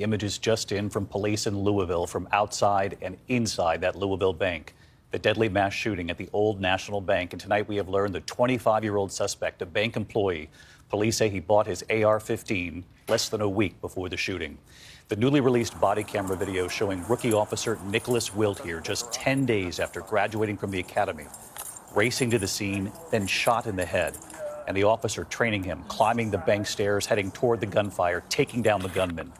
the images just in from police in Louisville from outside and inside that Louisville bank. The deadly mass shooting at the Old National Bank. And tonight we have learned the 25-year-old suspect, a bank employee. Police say he bought his AR-15 less than a week before the shooting. The newly released body camera video showing rookie officer Nicholas Wilt here just 10 days after graduating from the academy, racing to the scene, then shot in the head. And the officer training him, climbing the bank stairs, heading toward the gunfire, taking down the gunman.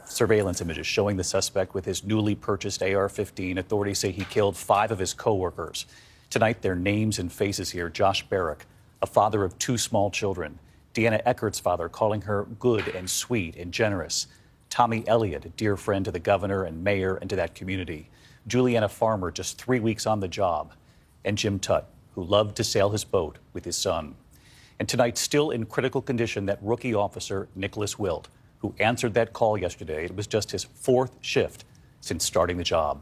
Surveillance images showing the suspect with his newly purchased AR-15. Authorities say he killed 5 of his co-workers. Tonight, their names and faces here. Josh Barrick, a father of 2 small children. Deanna Eckert's father, calling her good and sweet and generous. Tommy Elliott, a dear friend to the governor and mayor and to that community. Juliana Farmer, just 3 weeks on the job. And Jim Tutt, who loved to sail his boat with his son. And tonight, still in critical condition, that rookie officer, Nicholas Wilt, who answered that call yesterday. It was just his 4th shift since starting the job.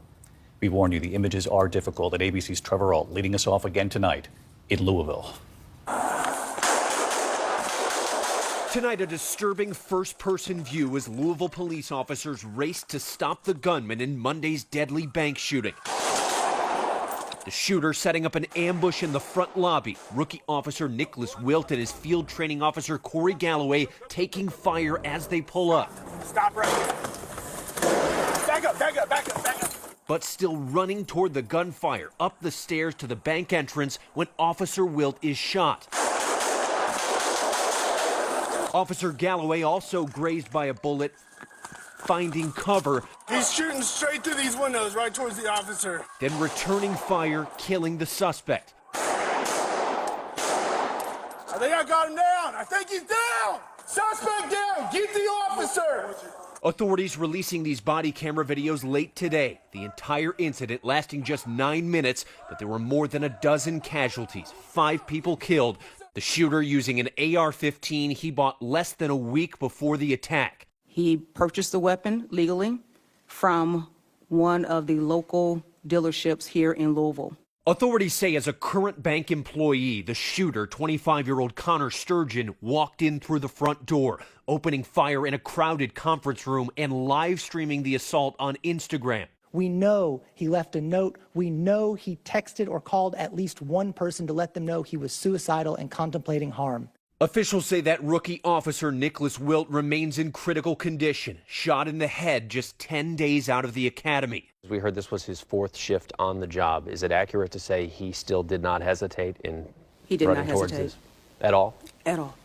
We warn you, the images are difficult. And ABC's Trevor Ault leading us off again tonight in Louisville. Tonight, a disturbing first-person view as Louisville police officers raced to stop the gunman in Monday's deadly bank shooting. The shooter setting up an ambush in the front lobby. Rookie officer Nicholas Wilt and his field training officer Corey Galloway taking fire as they pull up. Stop right here. Back up, back up, back up, back up. But still running toward the gunfire up the stairs to the bank entrance when Officer Wilt is shot. Officer Galloway also grazed by a bullet, finding cover. He's shooting straight through these windows, right towards the officer. Then returning fire, killing the suspect. I think I got him down. I think he's down. Suspect down. Keep the officer. Authorities releasing these body camera videos late today. The entire incident lasting just 9 minutes, but there were more than a dozen casualties, 5 people killed. The shooter using an AR-15 he bought less than a week before the attack. He purchased the weapon legally from one of the local dealerships here in Louisville. Authorities say as a current bank employee, the shooter, 25-year-old Connor Sturgeon, walked in through the front door, opening fire in a crowded conference room and live streaming the assault on Instagram. We know he left a note. We know he texted or called at least one person to let them know he was suicidal and contemplating harm. Officials say that rookie officer Nicholas Wilt remains in critical condition, shot in the head just 10 days out of the academy. We heard this was his 4th shift on the job. Is it accurate to say he still did not hesitate in running towards this? At all? At all.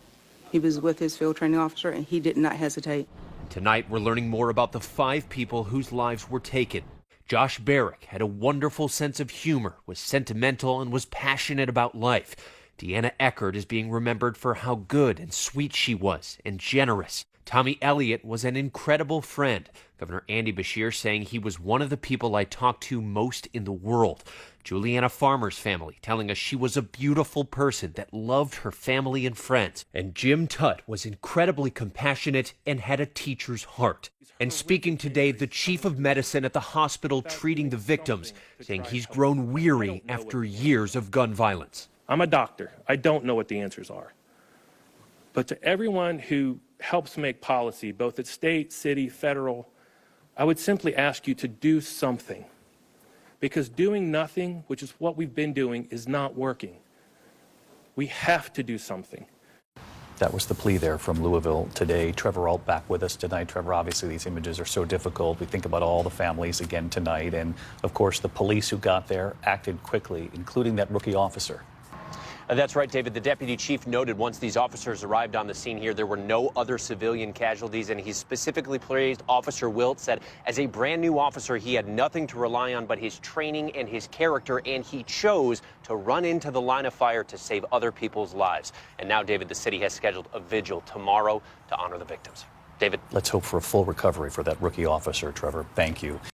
He was with his field training officer, and he did not hesitate. Tonight, we're learning more about the 5 people whose lives were taken. Josh Barrick had a wonderful sense of humor, was sentimental, and was passionate about life. Deanna Eckert is being remembered for how good and sweet she was, and generous. Tommy Elliott was an incredible friend. Governor Andy Beshear saying he was one of the people I talked to most in the world. Juliana Farmer's family telling us she was a beautiful person that loved her family and friends. And Jim Tutt was incredibly compassionate and had a teacher's heart. And speaking today, the chief of medicine at the hospital treating the victims, saying he's grown weary after years of gun violence. I'm a doctor. I don't know what the answers are. But to everyone who helps make policy, both at state, city, federal, I would simply ask you to do something. Because doing nothing, which is what we've been doing, is not working. We have to do something. That was the plea there from Louisville today. Trevor Ault back with us tonight. Trevor, obviously these images are so difficult. We think about all the families again tonight. And, of course, the police who got there acted quickly, including that rookie officer. That's right, David. The deputy chief noted once these officers arrived on the scene here, there were no other civilian casualties, and he specifically praised Officer Wilt, said as a brand new officer, he had nothing to rely on but his training and his character, and he chose to run into the line of fire to save other people's lives. And now, David, the city has scheduled a vigil tomorrow to honor the victims. David. Let's hope for a full recovery for that rookie officer, Trevor. Thank you.